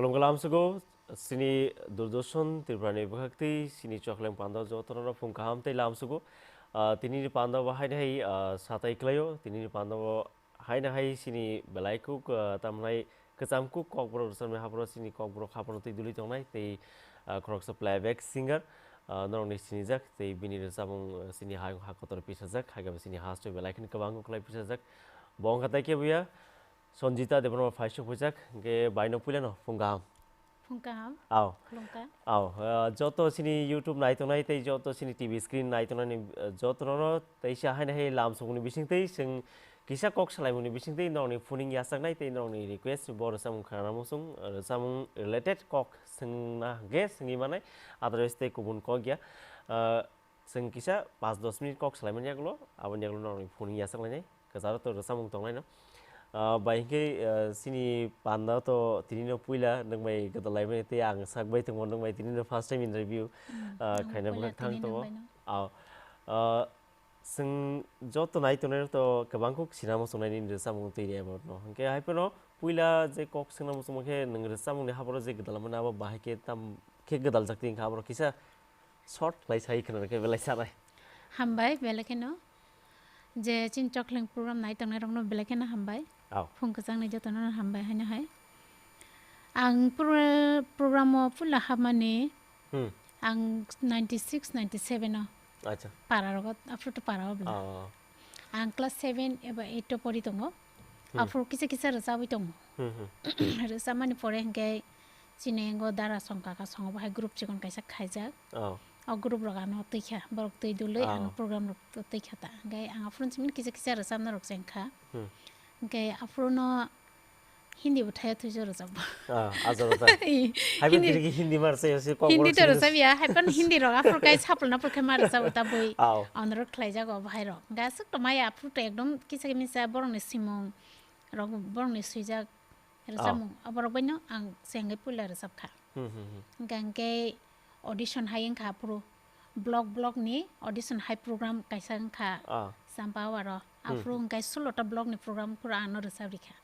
Kolom kalam sugo sini Doordarshan Tripura ni bakti sini Chokheleng panda jotono phung kaham te lam sugo tini ni panda ba hai hai satai klayo tini ni panda hai na hai sini belaiku tamnai kecamku KOKBOROK Doordarshan me hapro sini KOKBOROK hapro te duli tongnai te kroksa playback singer norong ni sini jak te bini samung sini hai hakotor pisa jak haga sini hasto belaikin kabangu klai pisa jak bong katai ke buya Sanjita Debbarma faisuk pujak ke baino puleno phungam aw joto sini YouTube nai tongnai tei joto sini TV screen nai tongnai joto no tei sa hai hai lam sungni bising tei sing kisa kok salai muni bising tei nong ni phuning yasak nai tei nong ni request bor samung khana musung samung related kok sing na ge singi manai otherwise tei kubun kok ya sing kisa 5-10 minit kok salai mani yagulo abon yagulo nong ni phuning yasak nai kazaro to samung tongnai no baiknya sini panda to tinino puila nang mai kata lai mai te ang sak bai tungmo nang mai tinino first time interview kaina bukan thang to sing joto nai to ner to kabangku sinamo sunai ni samung te ya no ke hai pano puila je kok sinamo sumong ke nang samung ne haboro je gadal mana ba bahai ke tam ke gadal jakti haboro kisa short lai sai kana ke belai sarai hambai belakeno je chin Chokheleng program nai tang rong no belakena hambai phung ka jang ne joto no hambai haina hai ang program o pula hamane ang 96 97 no acha para rogot afro to para bla ang class 7 eba 8 to pori tongo afro kisa kisa rasa wi tongo rasa mani pore henge chinengo dara songka ka songo bai group chikon kaisa khaijak a group rogano teikha borok tei duloi ang program rok teikha ta gai ang afro chimin kisa kisa rasa na rok sengkha gai afro no hindi uthaya thujo rosab azarota hai bin hindi mar se ko hindi to rosab ya hai pan hindi ro afro kai chapl na por khama rosab ta boi onro khlaija go bhai ro ga suk to mai afro to ekdom kisa kimisa borong ni simong ro borong ni suija rosam aborok baino ang sengai pula rosab kha gangke audition hayeng kha pro blog ni audition high program kaisa kha sampawaro afro kai 16 ta blog ni program pura ano rosab rikha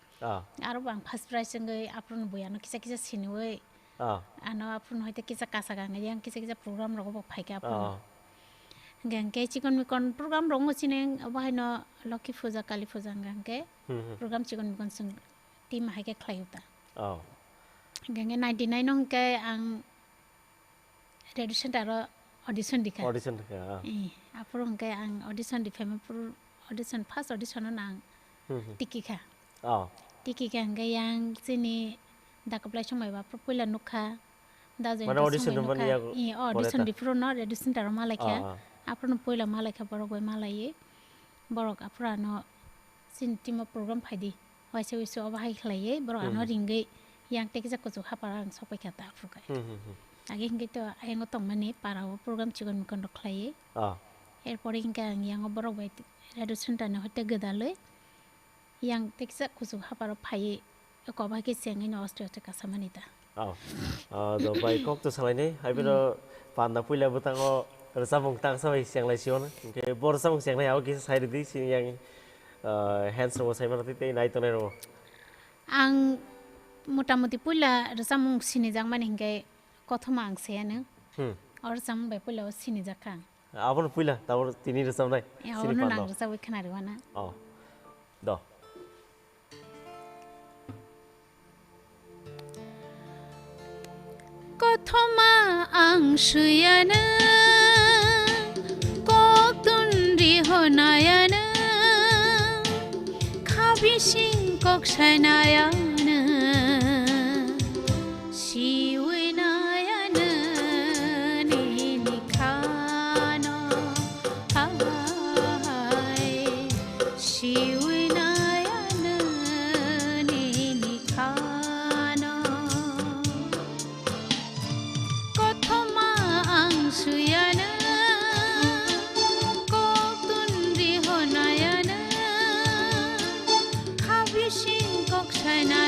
aro bang first prize ngai apron boyano kisa kisa sinoi ano apron hoite kisa kasa gangai yang kisa kisa program rogo phaika apron gangke chikon mikon program rongo chineng abaino lucky puja kali puja gangke program chikon mikon sing team haike khlaiuta gangke 99 nong ke ang audition taro audition dikha apron ke ang audition di family audition first audition nang tiki kha tiki kang yang sini dakoplai somai ba propula nukha da je audition audition di pro no audition taro malakha apron poila malakha borok bai malai borok aprano sin team program phaidi hoise wisu obahai khlaiye borok ano ringai yang tekisa koju haparang sopai khata afrukai age hingi to ayengo tongmani parao program chikon mikon rokhlaiye erpore hinga yang borok bai audition tane hote gadaloi yang teksa kusu haparo phai ko ba ke sengai no australia ka samanita do bai kok to salai nei hai bero panda puila butango resabong tang sai siang lai sion ke bor samong siang lai au ki sai di si yang hands no sai marati te nai to nei ro ang motamuti puila resamung sini jang mani hingai kothoma ang se ane or sam bai puila sini jakang abon puila tabor tini resam nai sini panda nang resa wi khana riwana do kothoma ang suyana koktunri honayana khabising koksanayana siwinayana nikhana hai siwinayana nikhana kothoma ang suyana koktunri honayana khabising koksanayana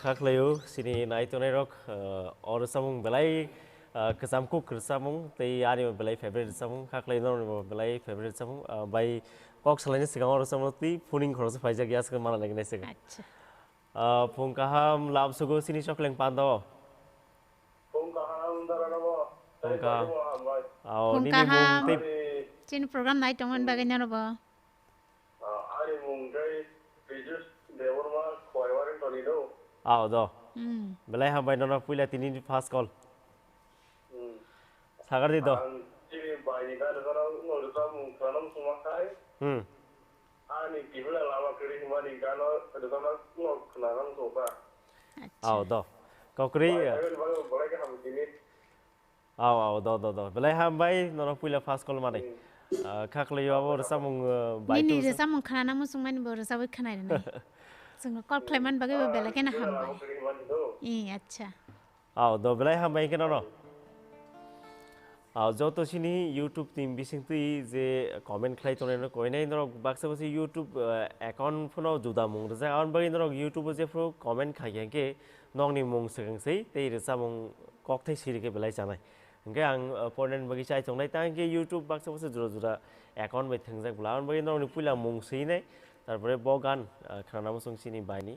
Khakleu sini naik tunai rok or samung belai kesamku kersamung tei ani belai favorite samung khakleu no belai favorite samung by kok selain segang or samung ti puning khoros faija gias ke mana lagi nese phung kaham lam sugo sini Chokheleng pando phung kaham daranabo phung kaham sini program naik tongan bagainya robo ari mung dai previous Debbarma khoiwarin tonido do belai ham by nona puila tini fast call sagar di do ini bayi kan sekarang ngurus mung kanam sumakai ani kibla lama kiri himani kano sekarang ngok kenalan sopa do kau kiri boleh ke ham kini do belai ham by nona puila fast call mana Khakleu abo samung by ni resa mung khana musung mani bo resa bai khana ni sung call claimant bagai bela kena ham bai acha do belai ham by kena no joto sini YouTube team bising tui je comment khlai tone no koinai no baksa basi YouTube account phono juda mung resa account bagi no YouTube je pro comment khai ke nong ni mung segang sei tei resa mung kok thai siri ke belai chanai hingga ang ponen bagi chai chongnai tang ke YouTube baksa basi jura jura account bai thengjak bula bagi no ni puila mung sei nei tarpore bogan khana musung sini baini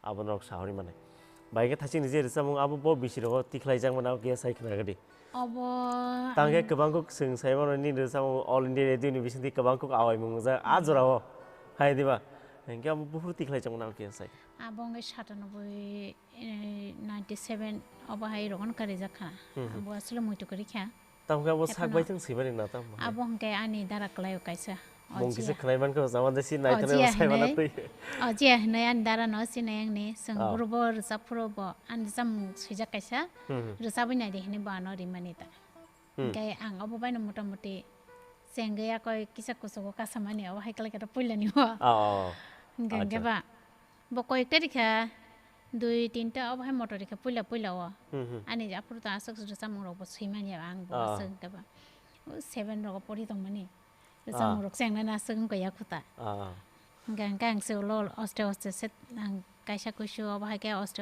abon rok sahori mane bai ke thaching je resa mung abo bo bisiro tikhlai jang mana ke sai khna gadi abo tangke kebangkuk sing sai mano ni resa mung all India radio ni bisinti kebangkuk awai mung ja ajorao hai diba hingga abo buhur tikhlai jang mana ke sai abong 97 97 abo hai rogon kare jakha abo asle muitu kari kha tamke abo sak bai jang sibani na tam abong ke ani dara klayo kaisa mung kise khnai man ko zaman desi nai tane sai mana tui je hnai an dara no sinayang ni sung burubor sapuro an jam sija kaisa resa bai nai de hne ba no rimani ta kai ang abo bai no motamuti sengaya koi kisa kusogo kasamani abo hai kala kata puilani ho ganga ba bo koi terikha 2-3 ta abo hai motor rikha puila wa ani japur ta asak resa mung ro bo siman ya ang bo sung ka ba 7 ro pori tong mani resa mung rok seng na sung ko ya khuta ganga ang se lo oste set ang kaisa kusu abo hai ka oste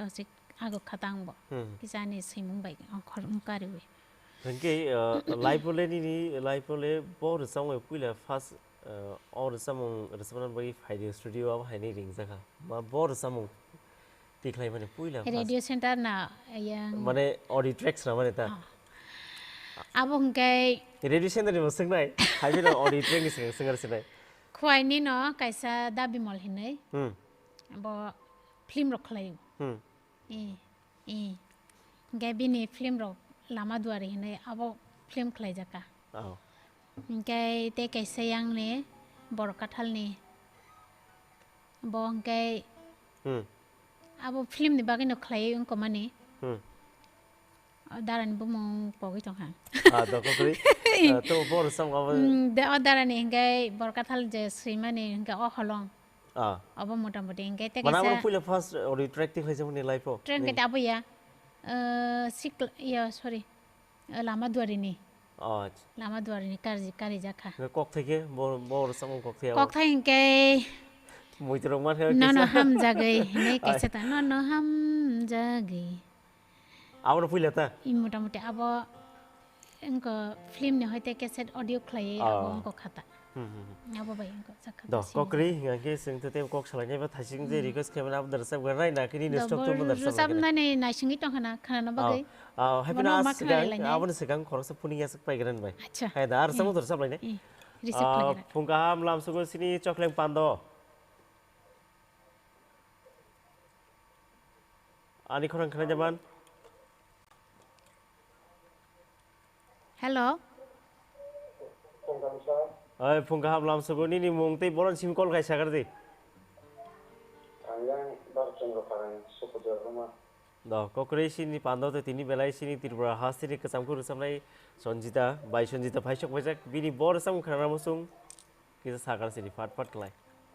ago khatang bo kisani simung bai khor kari we hingke laipole ni laipole bo resa mung puila fast or samung resapan bagi video studio abo hai ni ring jaka ma bo resa mung tikhlai mane puila radio center na yang mane audio tracks na mane ta abong kai radio center ni moseng nai hai bi no audio track ni singar sinai khwai ni no kaisa dabi mol hinai bo film rok khlai gabi ni film rok lama duari hinai abo film khlai jaka kai te kaisa yang ni bor kathal ni bo kai abo film ni bagino khlai ungko mani daran bumong pogi tong ha do ko kri to bor sam abo da daran ni ngai bor kathal je simani ngai o holong abo motamoti ngai te kaisa mana puila fast audio track tikhlai jam ni live train ke abo ya sik ya sorry lama duari ni lama duari ni kari jakha kok theke bor sam kok thea kok thai ngai mui terong man no ham jagai nei kaisa ta no ham jagai abo puila ta I motamoti abo engko film ni hoite cassette audio khlai abo engko khata abo bai engko sakha do kokri ngake sing te kok salai ba thasing je request kemana ab darsab ganai na kini stop to mun darsab sab na nei na singi tong khana khana na bagai happiness gang abo ne segang khorok se puning yasak pai garan bai hai dar samu darsab lai ne receipt lagera phungkam lam sugo sini Chokheleng pando ani khorang khana jaman hello phungkam lam sugo ni mung tei boron sim call kai sagar di yang darjang parang Doordarshan do kokre sini pando te tini belai sini Tripura hasini kesamku samlai Sanjita bai Sanjita phaisok bajak bini bor sam khana musung kisa sagar sini fat klai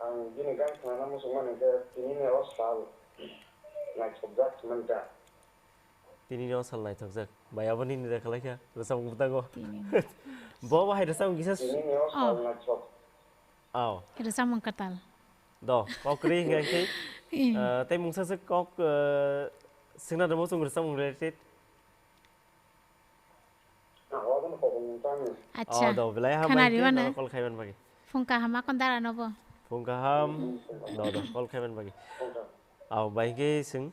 ang gini kan karena musuh mana ke ini nih osal naik subjek sementara Tini no sal nai thakjak bayabo ni ni khalaika rasam butago bo ba hai rasam gisa ini nih osal naik sob aw Rasa mengkatal. do kokri ngaki tai mungsa se kok singna demo sung rasam related nah orang kok ngomong Acha. do belai ha Kana mai ke riwana. no kol khaiban bagi Fungka hama kondara nobo. phungka ham do kol khaiban bagi aw bai ke sing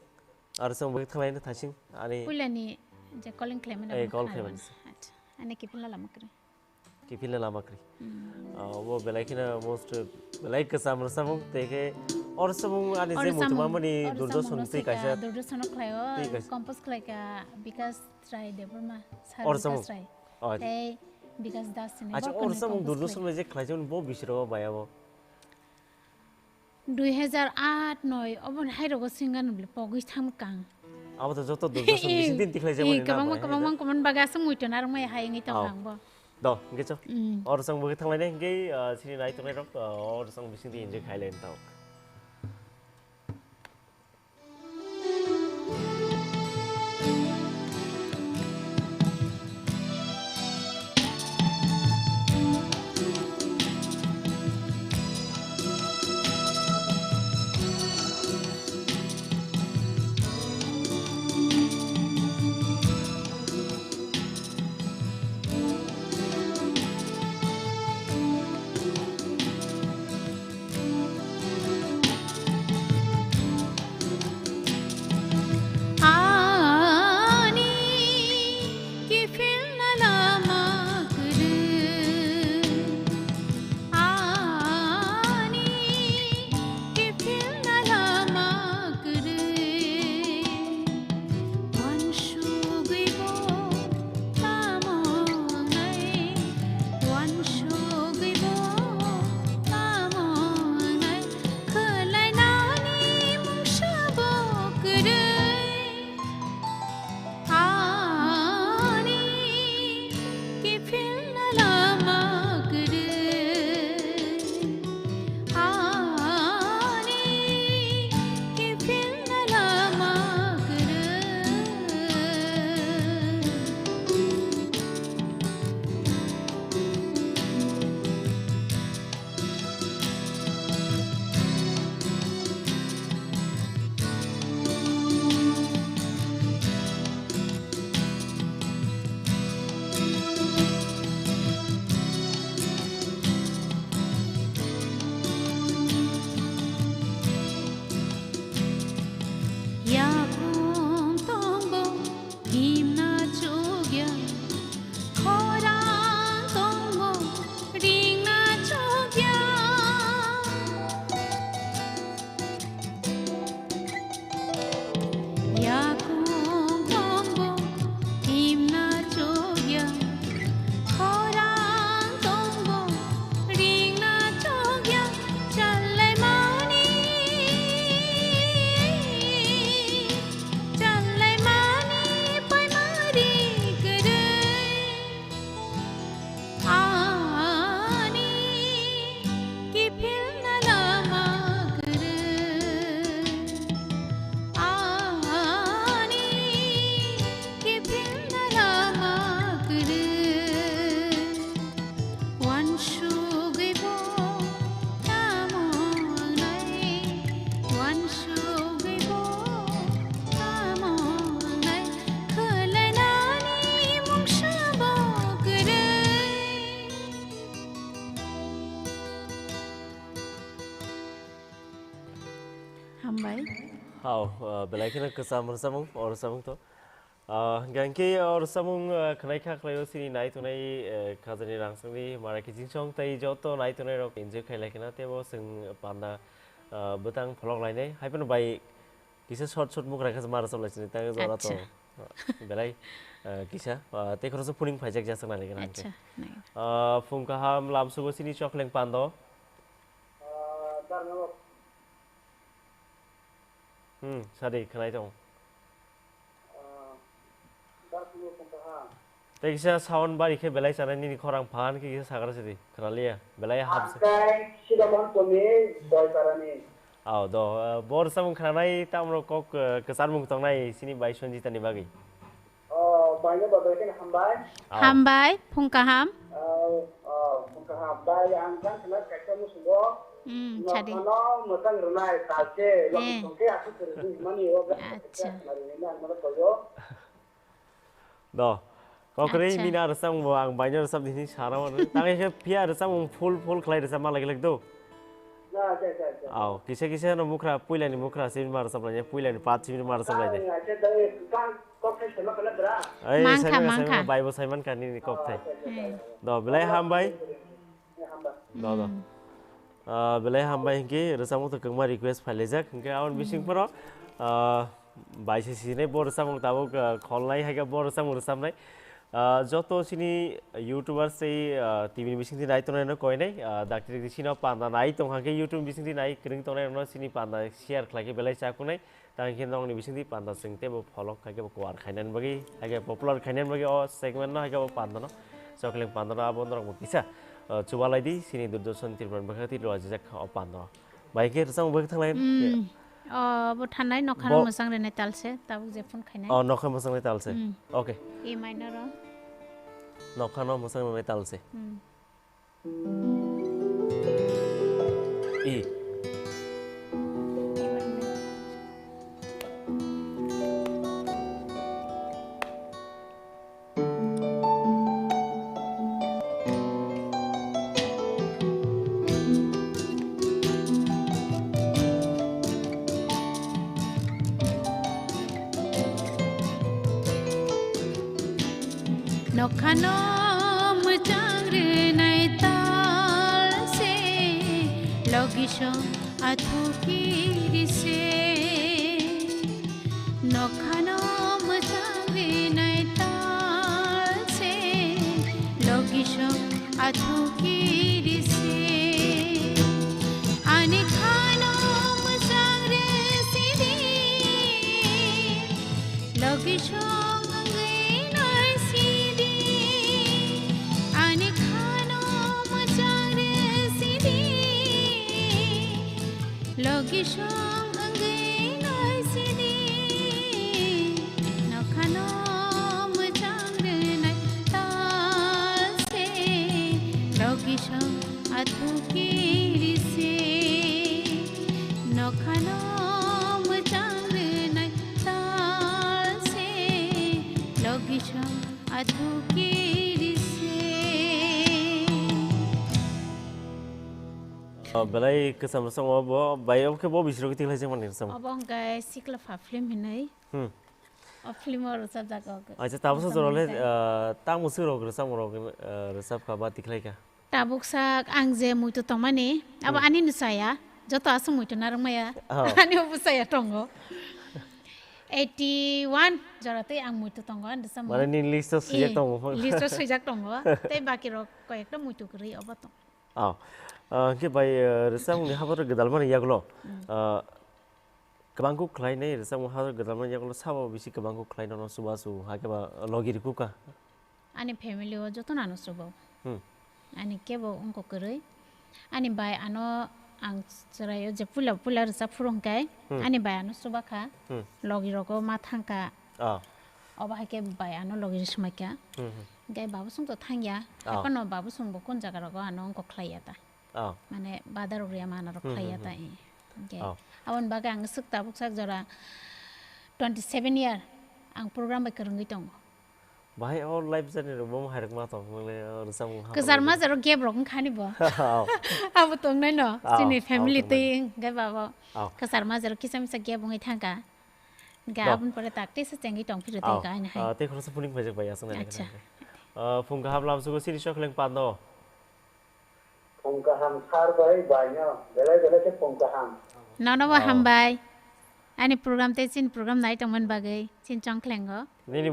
ar sang bagi thlai na thasing ani Pulani je calling claim na. Eh, call claim. Acha. Ane kipila lamakre. kipila lamakri wo belai kina most belai ka sam rasam te ke or samung ani je mutuma mani durdoshon te kaisa Doordarshan klayo compose klayka because try Debbarma. Or samung. Try. Oh. Hey because that's in. acha or samung durdoshon je khlaijon bo bisro bayabo 2008 নয় অবন হাইরগো সিঙ্গান বলে পগই থামকাং abo to joto durdoshon bisin din tiklai jabo na kabang kaman bagasang muito na rumay hay ngi taw hangbo do nge cho or sang bo thanglai ne nge sini nai tonai rok or sang bisin din je khailai tau Hau, belai kena kesam samung or samung to. Gangke or samung kenai kah klayo sini nai tu nai kazani rangsang ni mara kicing chong tai joto nai tu nai rok enjoy khai kena tebo sing panda betang vlog lai ne. Hai pun bai kisah short muk rakas mara sam lai sini tang zora to. Belai kisah te khoro se puning phajak jasang nai kena. Acha. Fung kaham lam sugo sini Chokheleng pando. Sadi kenai tong. Tekisa sound bari ke belai sana ni korang pahan ke kisa sagar sedi kenalia belai habs. Angkai sila mohon kami boy karani. Aw do bor samung khanai tamro kok kesar mung tongnai sini bai Sanjita ni bagi. Banyak bagian hambai. Hambai phungkaham. Mungkin hambai angkan kena kacau musuh. Chadi. Mana macam runai kace, lalu songke aku terus mana yo. Acha. Ini anda koyo. Do. Kokri Acha. mina resam ang banyak resam di sini sarang orang. Tangai ke pia resam full kelai resam malah lagi do. Nah, saya. Aw kisa no mukra puila ni mukra sin mar resam lagi puila ni 5 min mar resam lagi. Saya dari kan kok saya sama kena berah. Ai Mangka, saya mangka. saya Bible Simon kan ni kok thai. Do belai hambai. Do. Belai hambai ke resam tu kengma request file jak ke awan bising paro. Baise sini bor resam tahu khonlai hai ke bor resam nai. Joto sini YouTuber sei TV bising di naik tonai no koi nai. Daktir di sini panda naik tong hangke YouTube bising di naik kering tonai no sini panda share kelagi belai caku nai. Tang kini dong ni bising di panda sengte bo follow kage bo kuar khainan bagi kage popular khainan bagi o segmen no kage bo panda no. Chokheleng panda no abon dorong bisa. Coba lagi sini Doordarshan Tripura berkati lo aja o panda. Baiknya resam berkati tang lain. Bo thanai nokhano mosang rene talse tabuk je phone khainai. Nokha mosang ni talse. Okay. E minor ro. Nokhano mosang ni talse. E. Nokhano mujang renai talse logisho athu kirise. Nokhano mujang renai talse logisho athu kirise. Ani khano mujang re sidi logisho Logisong angay noy sini nokhano mujang renai talse logisong athu kirise. Nokhano mujang renai talse logisong athu kirise. Belai kesam resam bo bayam ke bo bisro kita lagi mana resam. Abang guys sikla film ini. Film orang sab jaga. Aja tahu seorang le tang musuh rog resam kabar tiklai ka. Tabuk sak angze muito tomane. Aba ani nusaya. Joto asu muito narmaya. Ani obu saya tongo. 81 jarate ang muito tongo andesam. Mana ni list sejak tongo. List sejak tongo. Tapi baki rok koyekta muito keri obato. Ke bay resam ni habar gedal mana ya glo. Kebangku klien ni resam habar gedal mana ya glo sabo bisi kebangku klien no subasu hake ba logir kuka. Ani family o joto nano subo. Ani kebo ungko keri. Ani bay ano ang serayo je pula resap furung kai. Ani bay ano subaka. Logir ko mathangka. Oba hake bay ano logir sumaka. Gai babu sung to thangya. Apa no babu sung bokon jaga rogo ano ungko klien ta. Mane badar uriya mana rok khaya ta e. Awan baga ang suk tabuk sak jora 27 year ang program ba karungi tong. Bahai all life jani ro bom harak ma to mole resam. Kesar ma jaro gap rok khani bo. Abu tong nai no sini family te gai baba. Kesar ma jaro kisam sa gap ngai thangka. Ga abun pore takte sa chengi tong phir te ga na hai. Te khoro sa puning bajak baya sang na. Phungka hablam sugo sini Chokheleng pando. Pungkaham sar bayi banyak, belai ke pungkaham. Nana wa hambai. Ani program te sin program nai tongman bagai sin Chokheleng go. Nini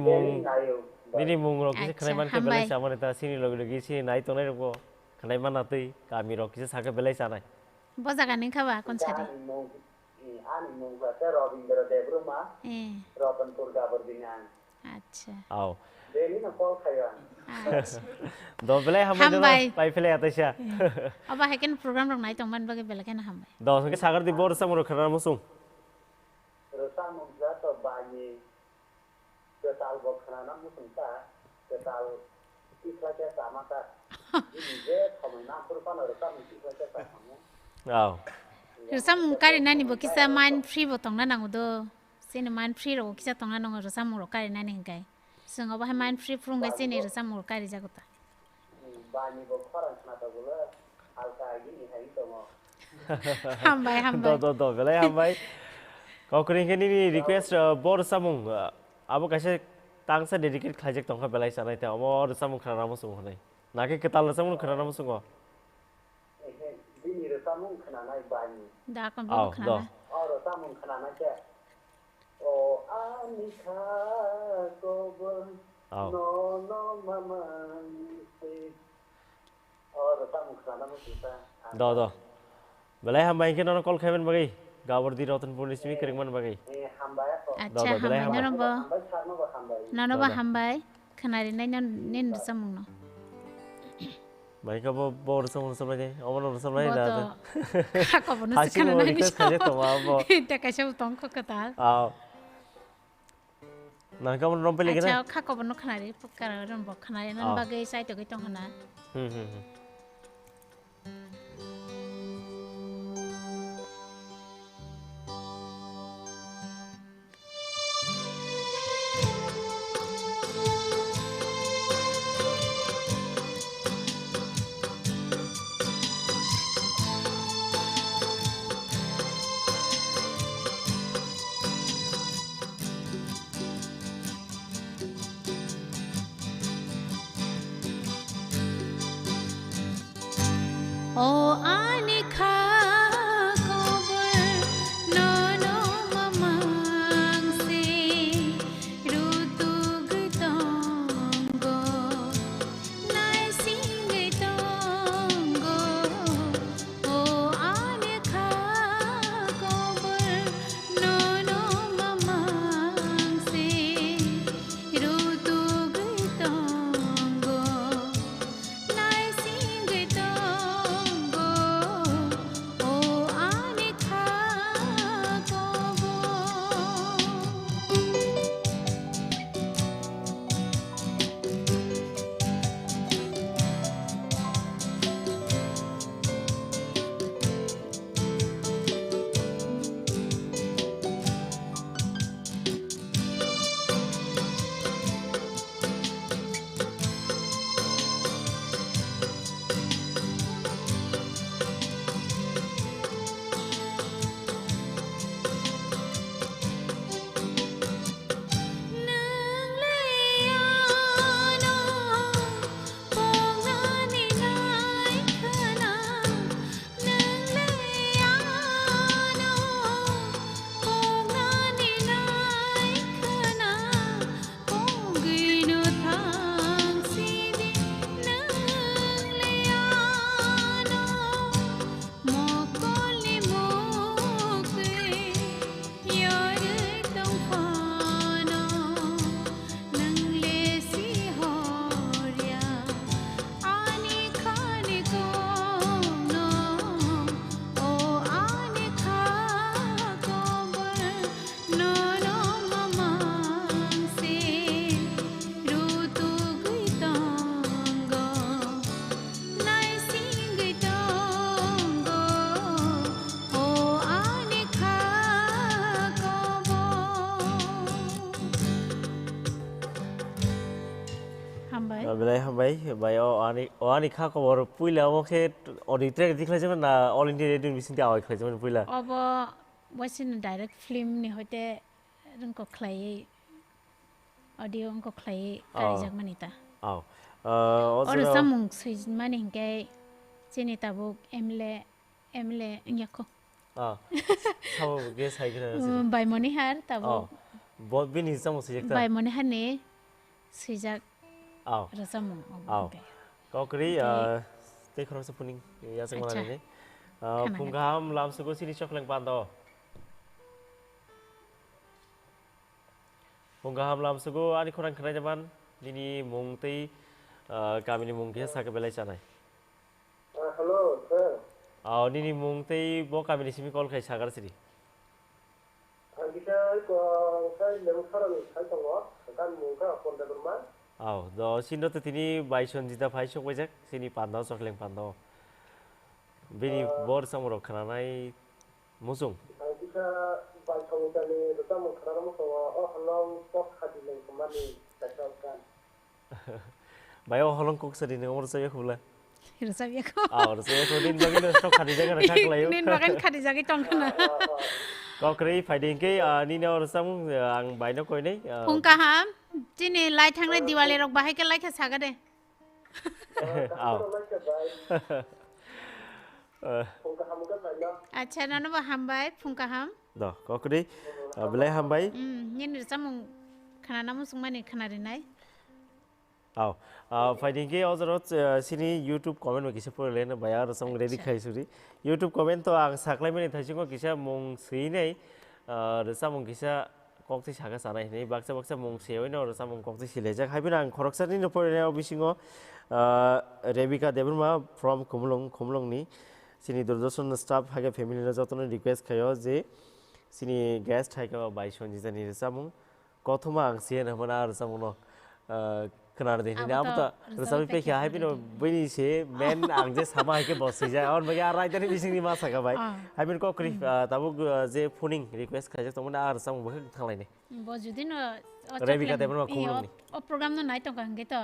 mung ro kisi khanai man ke belai sama neta sini logi sini nai tonai ro khanai man natui kami ro kisi saka belai sanai. Boza ganing khawa kon sari. Ani mung kata Debbarma. Robin Purga berdingan. Acha. Aw. Deni na call khayan. Do belai hambai do pai phele ataisa aba heken program rong nai tongman bage belaken hambai do sange sagar di bor samuro khana musung Rasa mungza to bani ketal bok khana na musung ta ketal ikla ke sama ta. Ini je khamai na purpan rasa ikla ke sama. ao rasa mung kari nani bo kisa mind free bo tongna nangu do sini mind free ro kisa tongna nangu rasa mung ro kari nani hingkai sungo ba mind free prung ga sini rasa mung ro kari jagota Bani bo kharan khana ta gula alka gini hai to mo. hambai do belai hambai kau kering ke ni request bor samung abo kaise tangsa dedicate khlajek tongkha belai sanai ta bor samung khana musung honai nake ketal samung khana musung Bini rasa mung khana nai bani. da kon bo khana Oro samung khana na ke. O anika ko no mama se. Oro samung khana mo sita. do belai hambai ke no call khaben bagai gawar di rotanpur ni simi kering man bagai Hambaya ko. acha hambai nano bo Hambai charno ko hambai. nano ba hambai khanari nai nen rasa mung no bai ka bor samung samai omon samai bo da to khako bo no hasi sikana mo nani request khaje to abo ta kaisa tong ko katal ao na ka mon rompele ke na acha khako bo no khanari pukara ron bo khanari nan bagai sai to tong hana Oh, anikha kobar no mamang se rutu gitongo nai sing gitongo oh anikha kobar no mamang se rutu gitongo nai sing gitongo oh anikha kobo nang leano pongani nai khana nang leano pongani nai khana ponginu thang sini nang leano mokoli mokwe yore tong pano nang lesi horya ani khani ko no o ani kha ko no mamang se rutu gitongo nai sing gitongo o ani kha ko hambai belai hambai bai o ani kha ko bor puila mo khe auditre dikhlai jaman na all india radio mission ti awai khlai jaman puila obo wasin direct film ni hote rungko khlai audio ngko khlai kari jak manita ao or samung sui mani hingke chini tabuk emle nyako sao ge sai gena bai moni har tabuk बहुत भी नहीं समझ सकता bai moni har ne sui jak आओ rasamung आओ kau keri teh korang sepuning ya sekolah ni punggam lam suku sini Chokheleng pando punggam lam suku ani korang kena jaman Nini mungtai kami ni mungkin sakit belai canai. Hello, sir. Nini mungtai bo kami ni simi call kai sagar sini. Sanjita ko saya lemu sekarang saya tunggu kan muka phone Debbarma. Do sini tu tini bai Sanjita bai sok bajak sini pandau Chokheleng pandau. Bini bor samurok khanai musung. Sanjita bai tunggu tadi kita mau kerana mau halong kok Chokheleng kemana kan. Bayo holong kok sedi ni umur saya khula. Hirsa ko. Saya kodin bagi ni stok khadi jaga nak kelayu. Nin bagan khadi jagi tong kana. Kau kiri fighting ke ni ni orang sam ang bayi nak koi ni. Phungka ham jini lai thang lai diwali rok bahai ke lai kha saga de. Phungka ham kan banyak. Acha nanu ba ham bai phungka ham. Dah kau kiri belai ham bayi. Nin samung khana namu sungmani khana rinai. Fighting ke orang sini YouTube comment में किसी पर लेना bayar sam ready खाई सुरी YouTube comment तो आग साकले में नहीं था जिसको किसी mong sih नहीं रसा mong किसी kokti saga sana ini baksa mong sewa ini orang sama mong kokti sileja hai pun ang korok sani nopor ini abu singo Rebecca Debbarma from Chokheleng ni sini Doordarshan staff haga family na jatuh request kayo je sini guest haga bai Sanjita ni rasa mong kothoma ang sih na mana rasa mong kenal deh ini apa tuh rasa pe kya hai pun bini sih men ang je sama hai ke boss sih jaya और मगे आराई तरी बिसिंग नी मासा का भाई hai pun kok kiri tabu je phoning request kaja तो mana rasa mong bahkan thang lain Bojudin Rebecca Debbarma Chokheleng ni program no naik tong gitu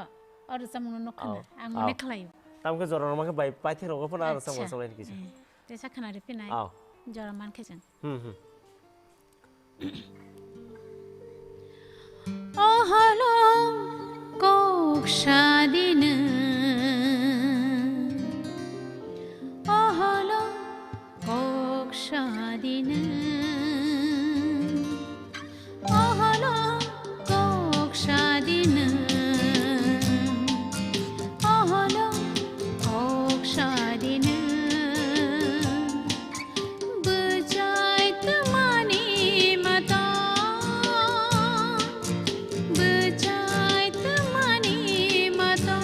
or samung no kana ang ne khlayu tam ke zoran mak bai pathi rogo pun rasa mong lain kisah desa khana ri pinai jora man khejang oh hello kokshadin oh hello kokshadin oh hello kokshadin oh hello kokshadin bujai tumani mata bujai tumani mata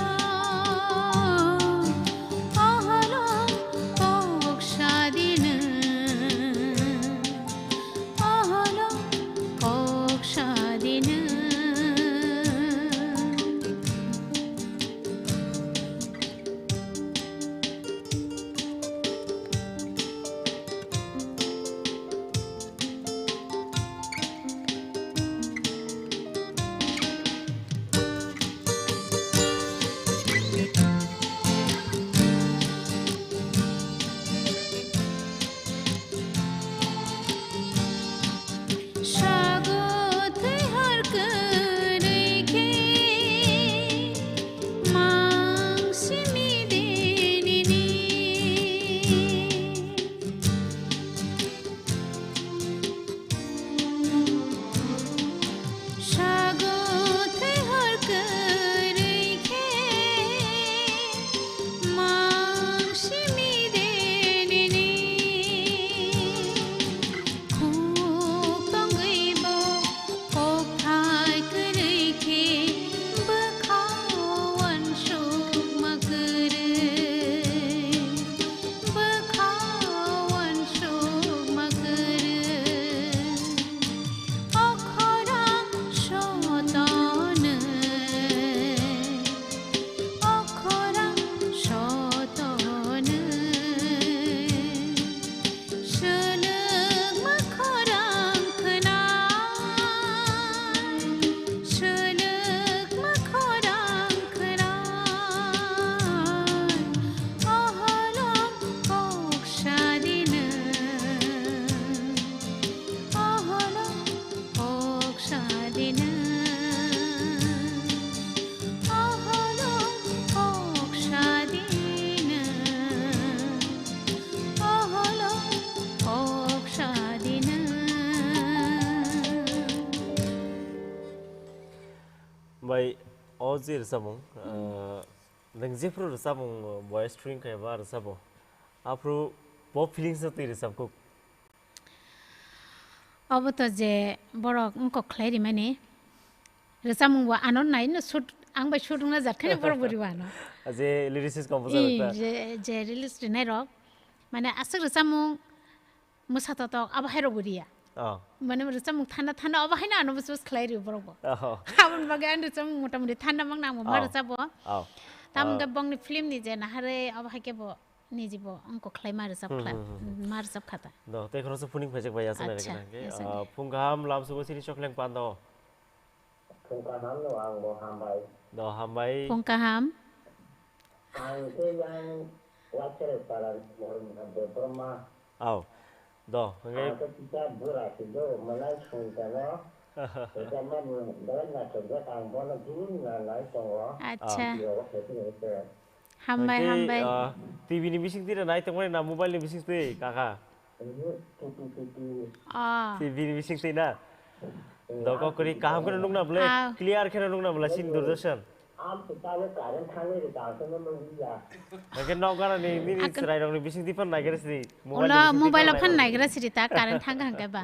oh hello kokshadin oh hello kokshadin Shagot har kareke mang simi denini Shagot har kareke mang simi denini khuk tong gei bo kok thai kare ke bakhawan shuk makre bakhawan shuk makre akhara shotan akhara shotan Shalak makharang khanai Shalak makharang khanai ahalam kokshadin ahalam kokshadin ahalam kokshadin ahalam kokshadin Bai ozir samung nengje pro samung boy string kayak bar sabo apro pop feelings na tiri sabko अब तो जे बरक उनको खलाइरी माने Resam wa anon nai no shoot ang ba shoot na jat khani bor bori wa no. Je lyricist composer ta. Je release nai rok. Mane asuk resam musata tok aba hero boriya. Mane resam thanda aba haina ano bus khlai ri bor bo. Habun bagan resam motamoti thanda mang nang ma resam bo. Tam ga bong ni film ni je na hare aba haike bo. Nijibo angko khlai ma resam khata. Do te khro so puning phajak bai asana ke. Phungam lam su sini Chokheleng pando. Phungam no ang bo hambai. Do hambai. Phungam. Ang te yang wachere para mohon Debbarma. Aw. Do ngai Ang kita bura sido malai sunta no. Resam dan na kerja ang bono din na lai tong. Acha. Yo Hambai. TV ni bising tira nai tong na mobile ni bising te kaka. TV ni bising te na. Do ko kori kaham kana nung na bole clear kana nung na bole sin Doordarshan. Am kita le karen thangwe ri ta so no ya. Ngai no kana ni ni srai rong ni bising ti pan nai gara si. Ola mobile phan nai gara si ta karen thang hang ka ba.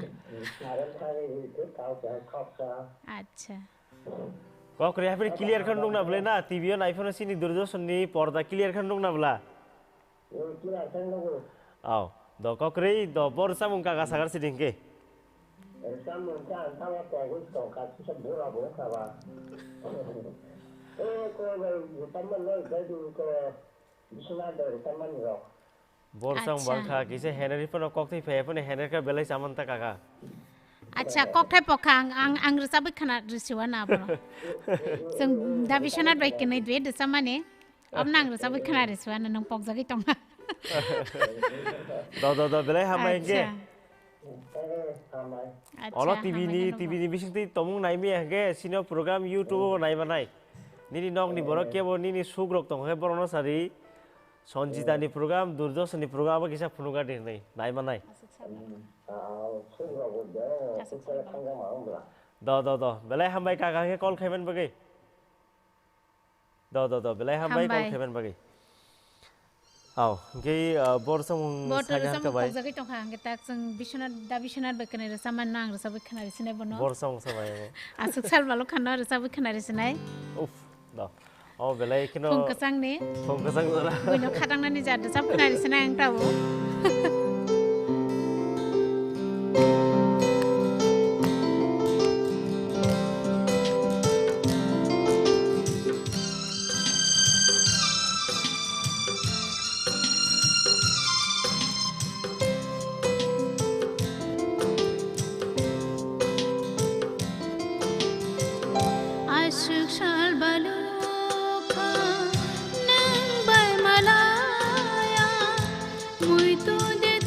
Karen thangwe ri te ka ja khop sa. Acha. Kok kori hape clear kan nung na bole na TV on iPhone sini Doordarshan ni porda clear kan nung na bala. Yo kira sang no. Aw do kok kori do bor samung kaka sagar si dingke. Resam ka antara ko go to ka sa bura bo ka ba. Ko taman lo ga du ko bisna da taman ro. Bor sang bangkha kise henry pon kok thei phe pon henry ka belai saman ta kaka. Acha kok thai pokhang ang resabik khana risiwa na bo. Sing dabishana bai kenai dwe de samane. Ab nang resabik khana risiwa na nang pok jagi tong. Do belai hamai ge. Ola TV ni bising ti tomung nai mi ge sino program YouTube nai banai. Nini nok ni borok ke bo nini sugrok tong he borono sari. Sanjita ni program Doordarshan ni program ba kisa phunuga de nai banai. Do belai hambai kaka ke call khaiman bagai. Do belai hambai call khaiman bagai. Aw ke bor samung saga ta bai. Jagi tong hang ta sing bisonat ba kenai resaman nang resabik khana risine bono. Bor samung samai. Asuk sal balo khana resabik khana risinai. Uf do. Oh belai kino. Phungkasang ni. Phungkasang dora. Buino khadang na ni ja resab khana risinai ang tabo. Ashuk shal baloka nang bai malaya muito de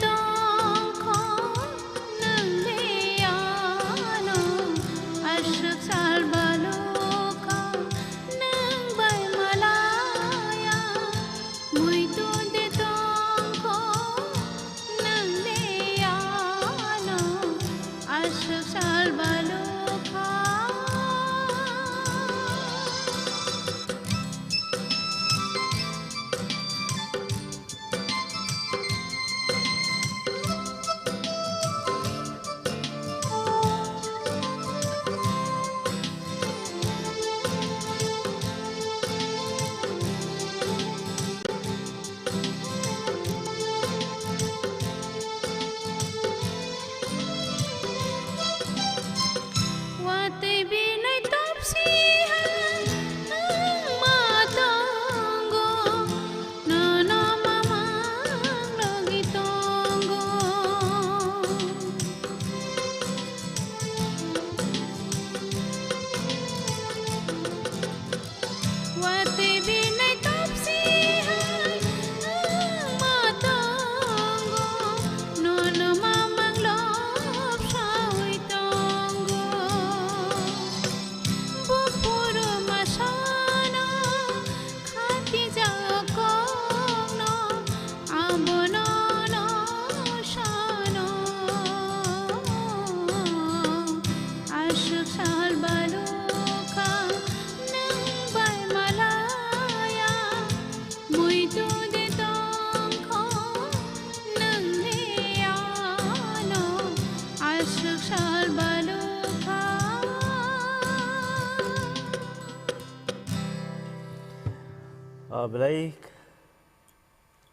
belai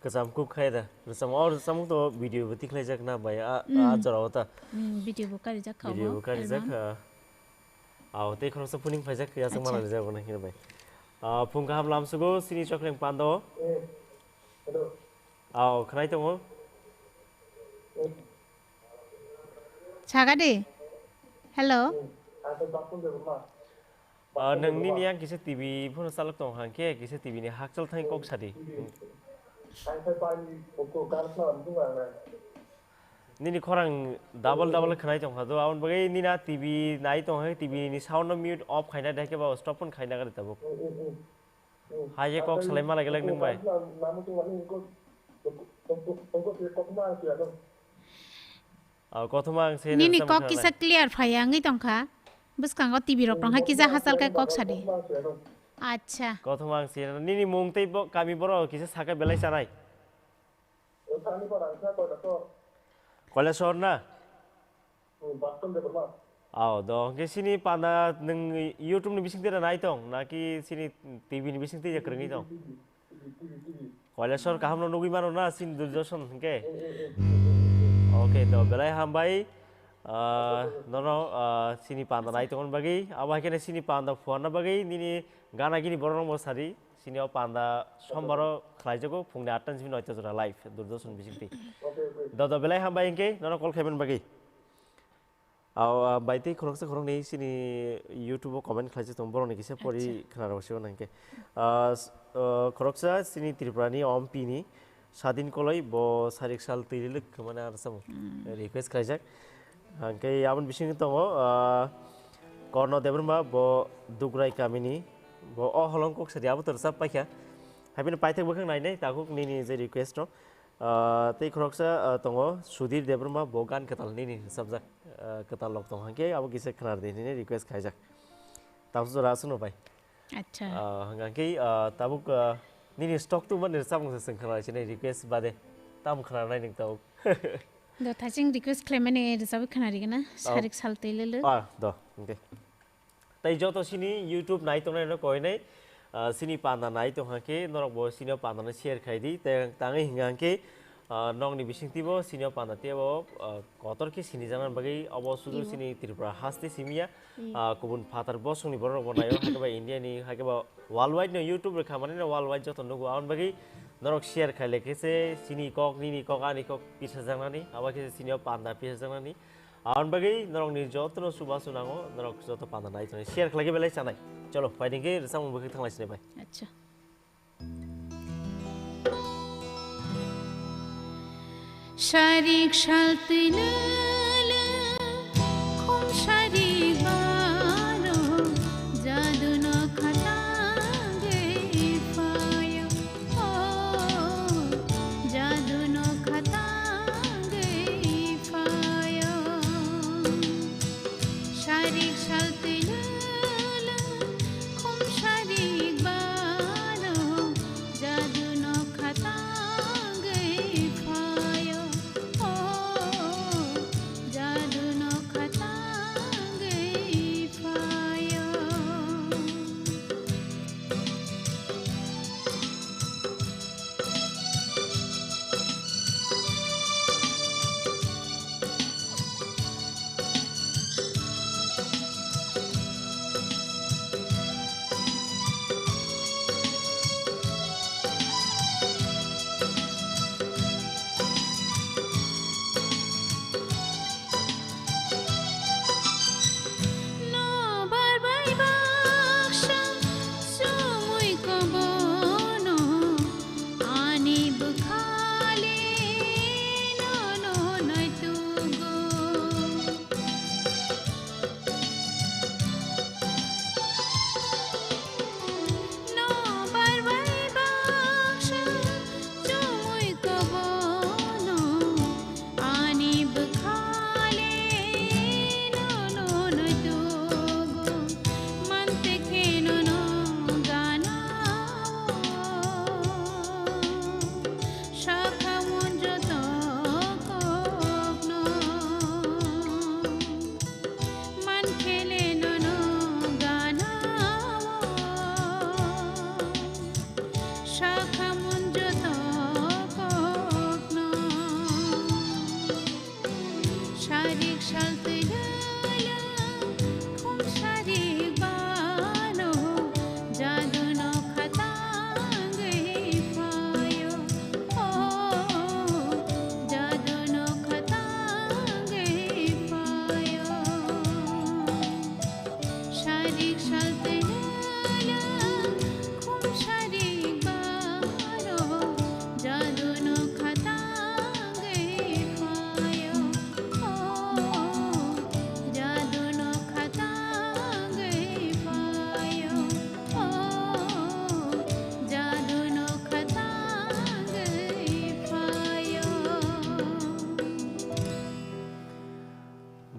kesamku khai da resam to video beti khai jak na bai a jara ta video bukari jak khaw video bukari jak aw te khoro sa puning phai jak ya sang mana ja gona hin bai phung ka ham lam sugo sini Chokheleng pando aw khnai to Chagade hello nangni ni yang kisa TV phone salak tong hangke kisa TV ni hakchal thang kok sadi nini khorang double khnai tong hado aun bagai nina TV nai tong hai TV ni sound mute off khaina dake ba stop pun khaina ga tabuk haye kok salai ma lagi nang bai kothumang se nini kok kisa clear phaya ngai tong kha buskang ko TV rok tong ha kisa hasal kai kok sadi acha kothumang se nini mung tei bo kami boro kisa saka belai sanai Kola sor na aw do ke sini pada nang YouTube ni bising tira nai tong na ki sini TV ni bising tira krengi tong Kola sor kaham no nugi mano na sin Doordarshan ke okay do belai hambai nono sini pada nai tong bagi awa ke sini pada phone na bagi nini gana gini borong mo sari sini pada sombaro khlaijago phungni 8 sini noita jora live Doordarshan bising ti do belai hambai ke nono call khaiben bagi aw baiti khorong nei sini YouTube comment khlaise tom borong ni kise pori khana rosio nangke khoroksa sini Tripura ni MP ni sadin koloi bo sarik sal tiriluk kemana arsam request khlaijak hangke abon bising tongo korno Debbarma bo dugrai kamini bo holong kok sadi abo tersa paikha habin paithak bukhang nai nei takuk nini je request no tei khoroksa tongo Sudir Debbarma bo gan katal nini subject katal lok tong hangke abo kise khnar de nini request khaijak tamsu jora suno bai acha hangke tabuk nini stock tu man samung se khnar chine request bade tam khnar nai ning tau do thaching request claimane resabi khanari gana sarik sal telele do okay tai joto sini YouTube nai tong nai no koi nai sini panda nai tong hangke norok bo sini panda na share khai di tangai hingangke nong ni bising tibo sini panda tibo kotor ke sini janan bagai abo sudu sini Tripura haste simia kubun phatar bo sungni borok bonayo hakeba India ni hakeba worldwide no YouTube re khamani no worldwide joto nugo aun bagai norok share khai leke se sini kok nini kok ani kok pisa janani aba ke sini panda pisa janani aun bagai norok ni joto no suba sunango norok joto panda nai tong share khlage belai chanai chalo fighting ke resam bukhi thanglai sine bai acha sharik shaltilala khum sharik baro jadu no khatange payo jadu no khatange payo sharik shaltilala khum sharik baro jadu no khatange payo jadu no khatange payo Sharik shaltulala khum sharik bano jadu no khatange payo oh jadu no khatange payo Sharik shaltulala khum sharik bano jadu no khatange payo oh jadu no khatange payo oh jadu no khatange payo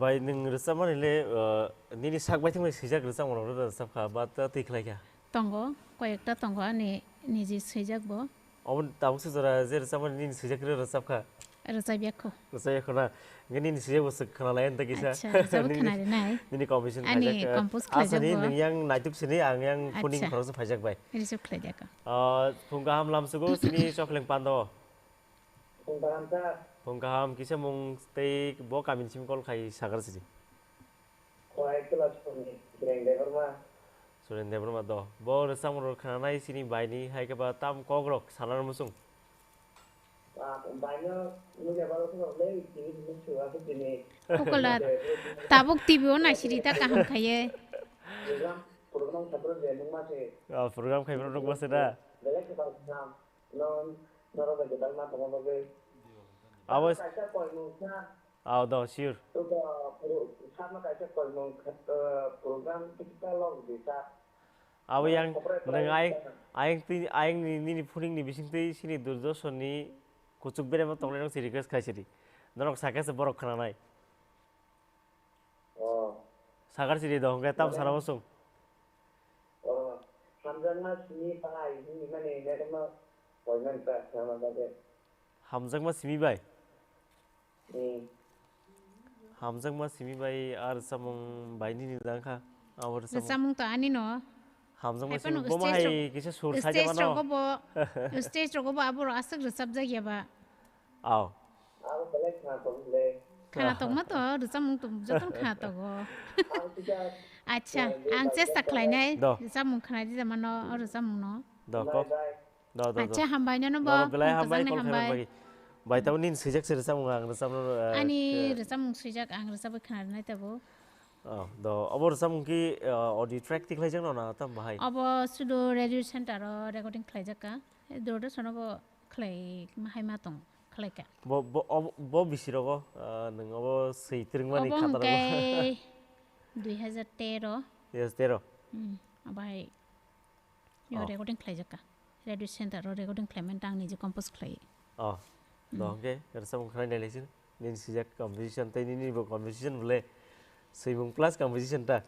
Bai nung resam mana le nini sak bai tengah sejak resam orang resam kah bata tiklai kah. tongo কয়েকটা tongo ani নিজে সইজাকবো Amun tahu sejara je resam mana nini sejak resam kah. রসাবিয়াকো Resam ya kena nini sejak bos kena lain tak kisah. আচ্ছা যাবো খানারে নাই Nini competition Ani pajak. compose Asa ni khlajak nung yang naituk sini ang yang kuning Acha. kalau se pajak bai. Receive খাই যাকা Pungkaham lam sugo sini Chokheleng pando. Kung sa Pungkaham kisah mung stay bo kamin sim kol kai sagar sini. kuai kelas pun kering Debbarma Suren Debbarma do. Bo resam orang kena sini bai ni hai ke ba tam KOKBOROK salar musung. banyak nu ya baru tuh lagi ini lucu aku ini Kokola তাবুক টিভিও না সিরিতা কাহাম খাইয়ে program sabro de nung masih Program kai bro bos ada. belak kita sam non noro de Debbarma teman lagi Awas kaisa koi nung sa aw do sure. tuh sama kaisa koi nung program kita log bisa Aw yang nang aing ni puning ni bising tei sini Doordarshan ni kucuk bere ma tongle nang request khai siri. Norok saka se borok khana nai. oh Sagar siri do ngai tam sara bosung. oh samjana sini pai ini mana ini kan koi nang sa sama lagi Hamjang ma simi bai. ini Hamjang ma simi bai ar samung bai ni dang kha. Awar samung. রসামুং তো আনি ন Hamjang ma Happen simi of bo ma stage hai kisa sur sai stage jama no. রকবো stage রকবো আবর আসক রসাব জাগিয়াবা Aw. aku belak nggak boleh খানা তো মতো রসামুং তো যতন খানা তো গো aku tidak আচ্ছা আং চেষ্টা খাইনাই দ। রসামুং খানা দি জামান রসামুং ন Do bye kok. bye Do do do. আচ্ছা হামবাই ন Do বো belai hambai kol হামবাই khai bagi. Bai tahu nin sejak se resam ngang resam no. আনি রসামুং সুইজাক আং রসাব খানা নাই তাবো Do abor samung ki audio track tik lai jang no na tam bahai. अब सुदो radio centre recording खाइजाका दोरदर्शन अब खाइ माहाय मातङ खाइका Bo bisiro ko nang abo sei tirngmani अब khataro. उनकै 2013 Yes tero. अबाय यो रेकर्डिङ खाइजाका रेडियो सेन्टर रेकर्डिङ खाइमेन टाङ निजे कम्पोज खाइ Oh. Do ke resam khnai nai lesin. Nin sejak competition tai ni bo competition bole. Seimung plus competition ta.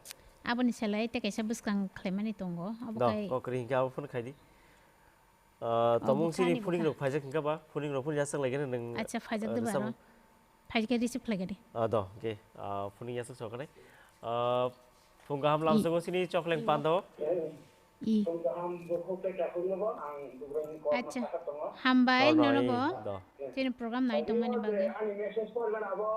अब निसेलाय तेकाइसा बुसकां खाइमानि दंगो अब Do खाइ ko kring ka phone khai di. Tomung sini bukan, puning rok phajak ka ba puning rok pun jasang lagi nang. अच्छा फाइजाक दे बारो फाइजके receive खाइगदि Do ke puning jasang sokane. Punggaham lam sago sini Chokheleng pando. इ Pungkaham buku peka punya bang, ang dugaan ko अच्छा masakat tong. हामबाय ननबो Do. तिन programme नाइ दंमानि बागे Ani message ko lang abo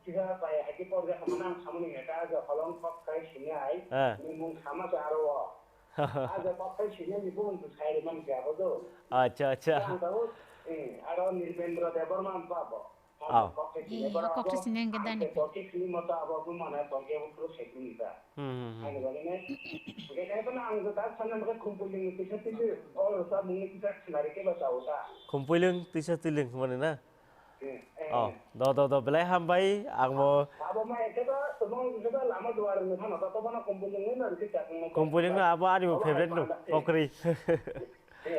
kita kaya haki por ga hamanang samuni heta ga halong kok kai sini ai. Ni mung sama sa aro. Aga kok kai sini ni bung tu sai man ga bodo. Acha acha. Ang tahu aro Nirbendra Debbarma pabo. Aw. कक्ट सिनेंग के दानि Kok sini mata abo pun mana kok ke bukro sekuni ta. Ang bagane. Kaya pa na ang gatas sana mga kumpuling tisa oh sa mung tisa sinari ke basa usa. Kumpuling tisa tiling mana na. Oh, do belai hambai ang mo Abo ma ekeda tumong kita lama duar ni thana ta bana kumpuling ni na kita kumpuling na abo ani mo favorite no kokri.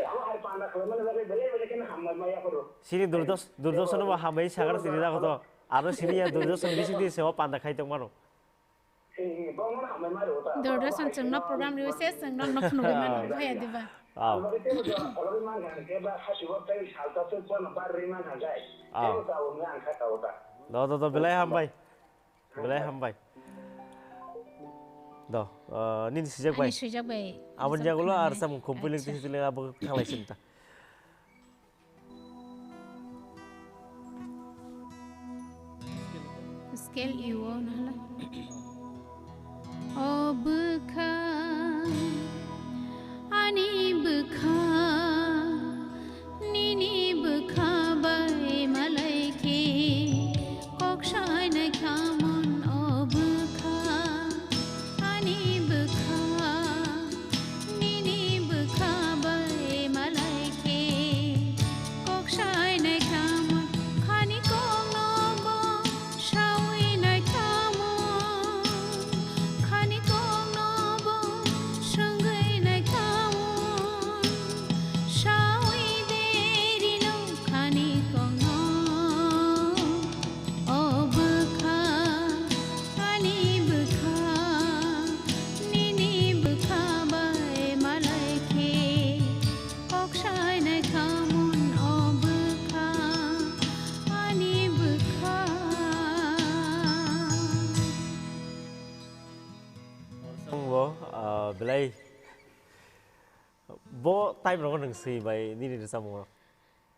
abo ai panda ko mana bele ken hamma ma ya koro. Sini Doordarshan ma hambai sagar sini da ko to. Aro sini ya Doordarshan bisi di sewa panda khai tong mano. Ba mana hamma ma ro ta. दोरदर्शन जोंना programme recess जोंना नखनुबे मान भया दिबा Aw. Abo ke jo alo ma ga ke ba hasibo tai salta se pon ba ri ma ga jai. Ke ta un ang kha ta uta. Do belai hambai. Belai hambai. Do nin sejak अनि bai. सुइजाक बाय Awan jagulo ar sam kumpuling tisa tiling abo khalai sinta. scale iwo nala obukha ani bukha nini bukha bai malai ke kokshai na khamon obukha ani bukha nini bukha bai malai ke kokshai na khamon khani kong no bo shawi na khamon khani kong no bo sungai na khamon shawi deri no khani kong no obukha ani bukha nini bukha bai malai ke kokshai na khamon obukha ani bukha Sungwo belai bo time ro nang si bai ni ni samung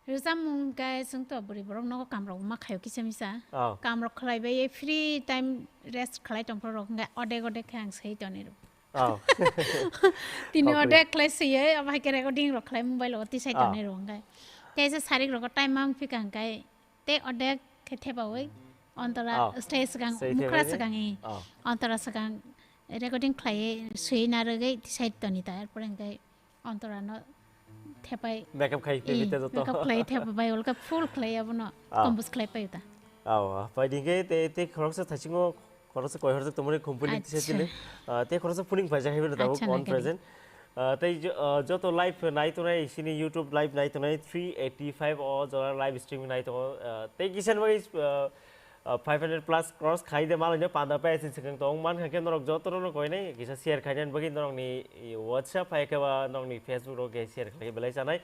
Rizamung kai sung to buri borok no kamrok ma khayo kisa misa aw kamrok khlai bai free time rest khlai tong pro nga ode ode khang sei to ni aw tini Okay. ode khlai sei abai ke recording ro khlai mobile oti sai to Ah. ni ro nga te se sarik ro time mang phi kang kai te ode khe the ba oi ontara Ah. stage kang Sei the mukra bai ne? sakang e Ah. ontara sakang recording khlai sei na re gai ti sai to ni ta er poreng kai ontara no thepai makeup khai pe bite to makeup khlai thep bai ol ka full khlai abono Ah. compose khlai pai ta aw pai ding ge te khorok sa thachingo khorok sa koi hor tomore kumpuli Acha. tise chile te khorok sa puning phai jai ta Acha, on nagari. present tai jo to live nai to nai sini youtube live nai to nai 385 or jora live streaming nai to te kisan bai 500 plus cross khai de mal ne panda pa sin sikang tong man kha ke norok jo to no koi nai kisa share khai jan bagi norok ni whatsapp hai ke ba norok ni facebook ro ke share khai belai sanai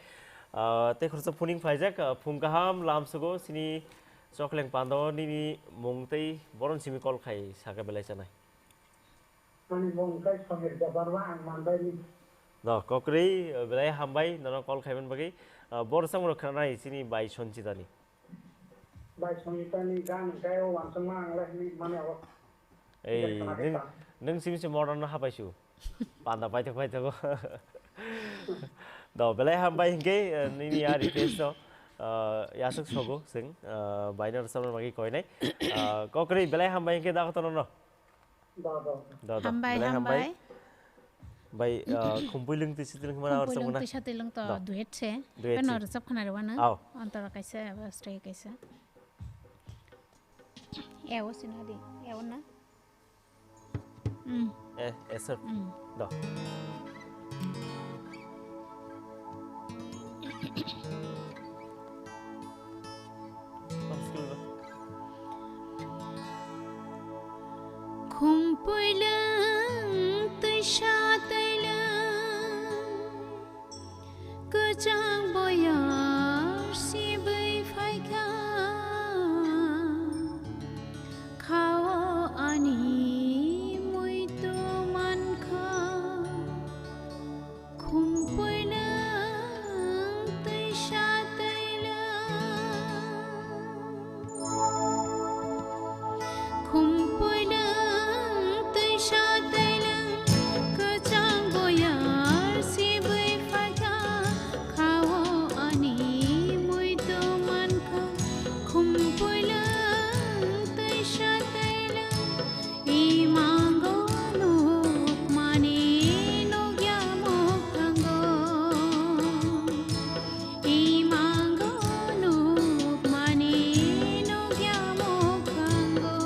te khorok sa puning phai jak phung kaham lam sugo sini Chokheleng pando ni mung tei boron simi kol khai saka belai sanai Ani mong kai samir Debbarma ang mandai ni no kokri belai hambai no kol khai ban bagi bor sang ro khanai sini bai Sanjita ni bai Sanjita ni gan kai o wan sang mang lai ni mane aw ei nung simi se modern na habai su panda pai to do belai hambai hinge ni ya request do ya sak sogo sing bai na sam bagi koi nai kokri belai hambai hinge da to no da do hambai belai hambai bai kumpui lung tisi tiling mana or kumpulung samuna tisha tilung to Da. duet se Duet penor se. sab khana re wana Aw. antara kaisa stay kaisa ewo sinadi ewo na sir do kumpulung tisha tilung kejang boyar si bai phai kha khao ani mui tu man kha kumpulung tisha tilung kumpulung tisha tilung kejang boyar si bai phai kha khao ani mui tu man kha kumpulung tisha tilung imango no mani no gyamo kango imango no mani no gyamo kango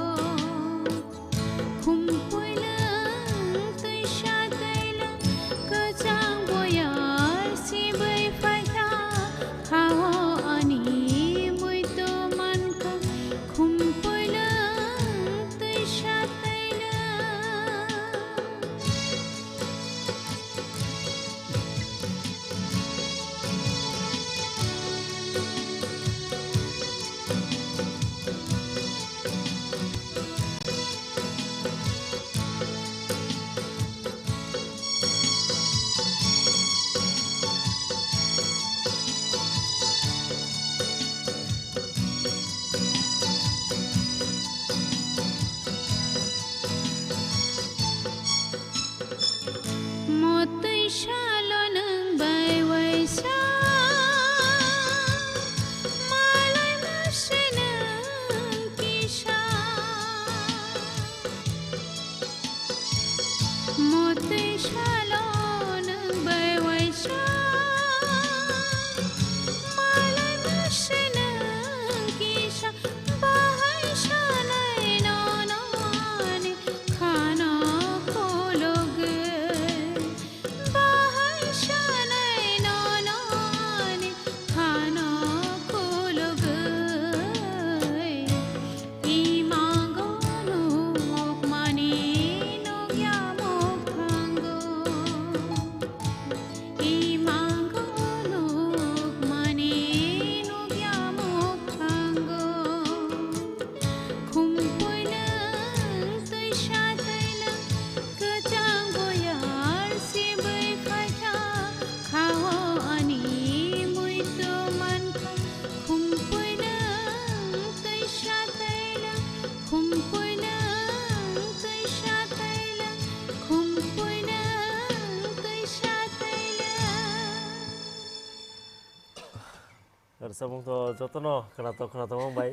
samung to jotono khana to mong bai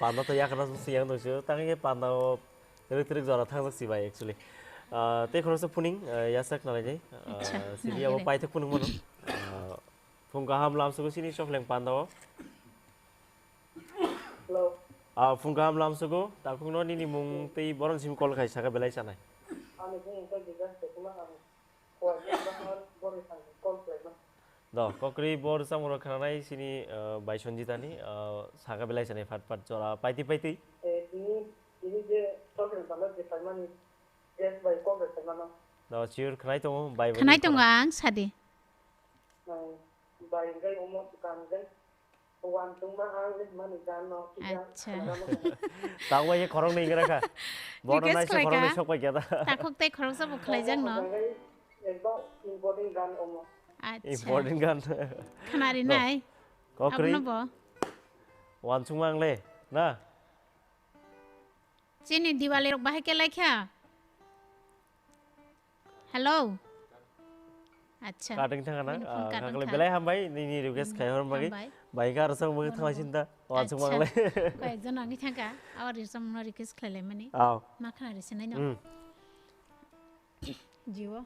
panda to yakana siyang dong chu tangi panda electric jora thang si bai actually te khoro sa puning yasak na lai sini abo pai thak puning mono phung ka ham lam su sini Chokheleng panda hello phung ka ham lam su go ta phung no ni mung tei boron sim kol khai saka belai sanai ani phung ka diga te kuma ani ko ba bori sang kol play ma do kokri bor samuro khanai sini bai Sanjita ni saka belai sanai phat jora paiti ini je Chokheleng panda je kalmani yes by Congress mana do chiur khanai to bai khanai to ang sadi by gai umot kan gai wan tung ma ang le mani kan no acha tao bai khorong nei gara ka bor nai se khorong nei sok pai kya ta khok te khorong sa bu khlai jang no ekdom important gan omo acha important gan khanari nai kokri apno bo wan chungmang le na chini diwali rok bahai ke laikha hello acha kadang thang na kakle belai ham bai ni request khai horam bagi bai ga rasang bagi thang sinta wan chungmang le ko ekjon ani thanga awar risam no request khlai mani aw ma khanari sinai no jiwo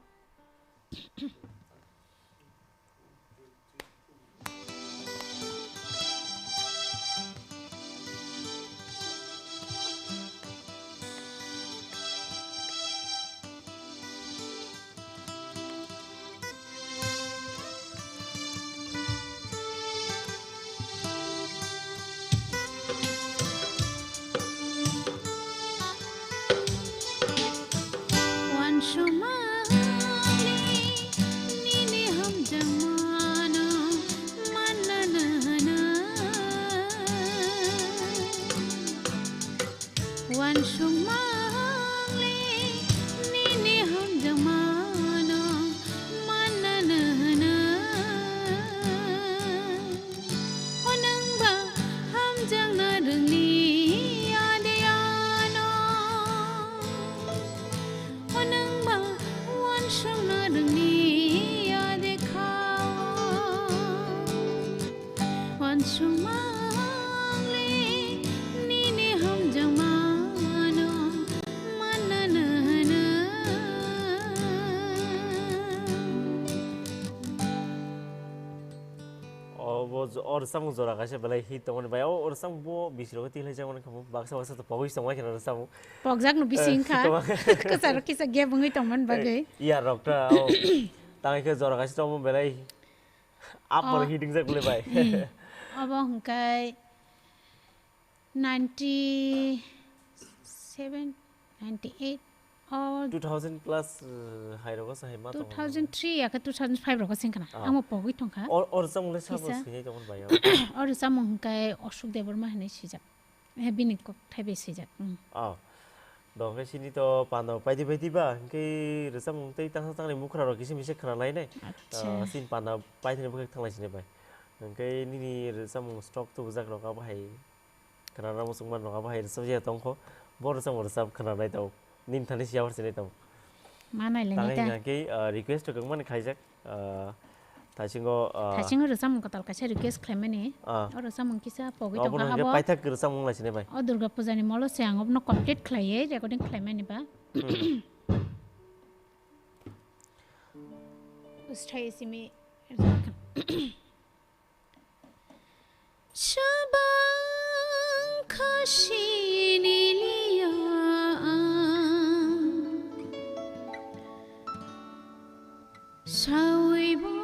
और samung jora ka se belai hit tong bai or samung bo bisiro ti lai jang kamu baksa to pogis tong ai kana samung pogjak no bising kha ka sar ki sa ge bungi tong man bagai iya rokta tangai ke jora ka se tong belai upper heating jak le bai abo hungkai 97 98 or 2000 plus hai ro ka sa hai ma tong 2003 ya ka 2005 ro ka sing kana amo pogoi tong kha or samung le sa bos ni tong bai और samung hungkai Ashok Debbarma hene sijak he binik ko thaibe sijak dong ke sini to pando paidi ba ke resam tei tang le mukhra ro kisi mise khana lai nai sin panda paidi ne buk thang lai sine bai ke ni resam stock to bujak ro ka bai khana ra musung man ro ka bai resam je tong ko bor resam khana lai to nin thani siawar sine to manai le ni ta ke request to man khaijak tasingo resam ko tal ka se request klemeni or resam kisa pogoi to ka habo paithak resam lai sine bai o durga puja ni molo se ang obno complete khlaiye recording klemeni ba usthai simi shabang khashini liya sawibo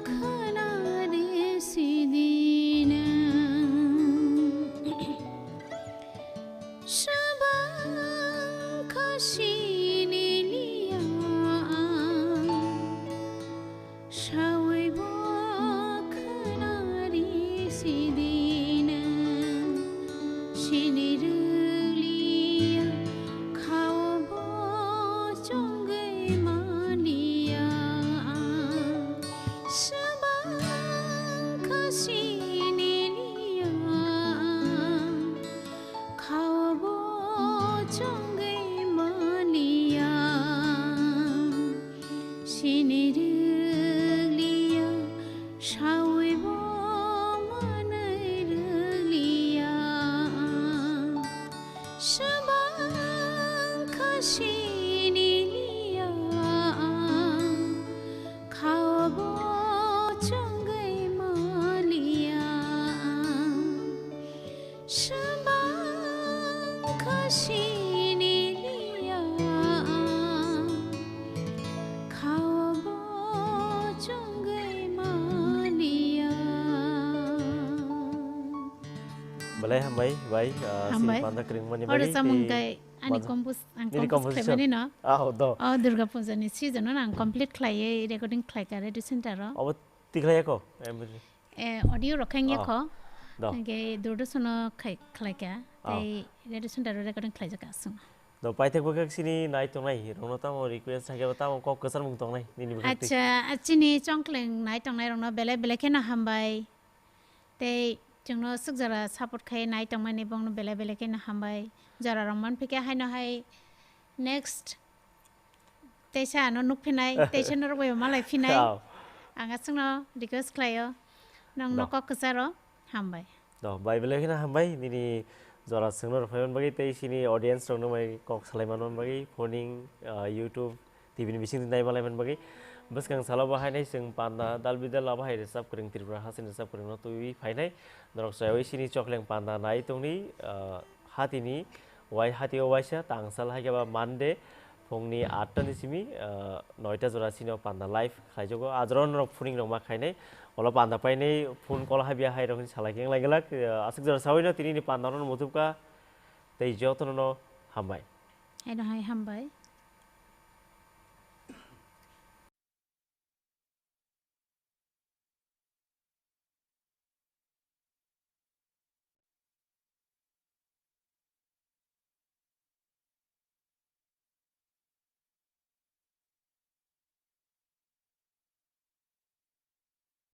khana de sidina shabang khashini liya sawibo khana de sidina shinirliya khawbo chongai maniya shabang khashini liya khawbo chongai maniya খাসিনি লিয়া খাওয়াবো চঙ্গাই মালিয়া সবাং খাসিনি লিয়া খাওয়াবো চঙ্গাই Malia Balai hambai bai sini Hambai. panda kering mani Ora bagi. samungai ani Nini compose khaimani no Do. Durga Puja ni season no ang complete khlaiye recording khlai ka radio center ro Abo tiklai ko. audio rokhang ye kho Do. ge Doordarshan khlai ka tai radio center ro recording khlai jaka sung Do pai thak bakak sini nai tong nai rong ta mo request ha ke ta mo kok kesar mung tong nai nini bakak. acha achini Chokheleng nai tong nai rong no bele bele ke na hambai tai जोंनो सुख जरा support खाय नाय तंमानि बंग बेले बेले के ना हमबाय जरा रंमान फेके हाय न हाय नेक्स्ट तेसा न नुक फिनाय तेसा न रबय मालाय फिनाय आंगा संनो रिक्वेस्ट खायो नंग नक कसारो हमबाय Do bai bele ke na hambai nini jora sengno rfayon bagi tei sini audience rong no mai kok salaiman bagi phoning YouTube TV ni bising nai malai man bagi bas kang sala bahai nai seng panda dal bidal la bahai resap kering Tripura hasin resap kering no tui phai nai dorok sayoi sini Chokheleng panda nai tongni hatini wai hati waisa tangsal hai ba Monday phongni 8 ta ni simi 9 ta jora sini panda live khaijogo ajron rok phuning rok ma khai nai ola panda pai nai phone call ha bia hai rok salai keng lagelak asik jora sawai no tini ni panda no mutupka tei jotono hambai hay no hay हमबाय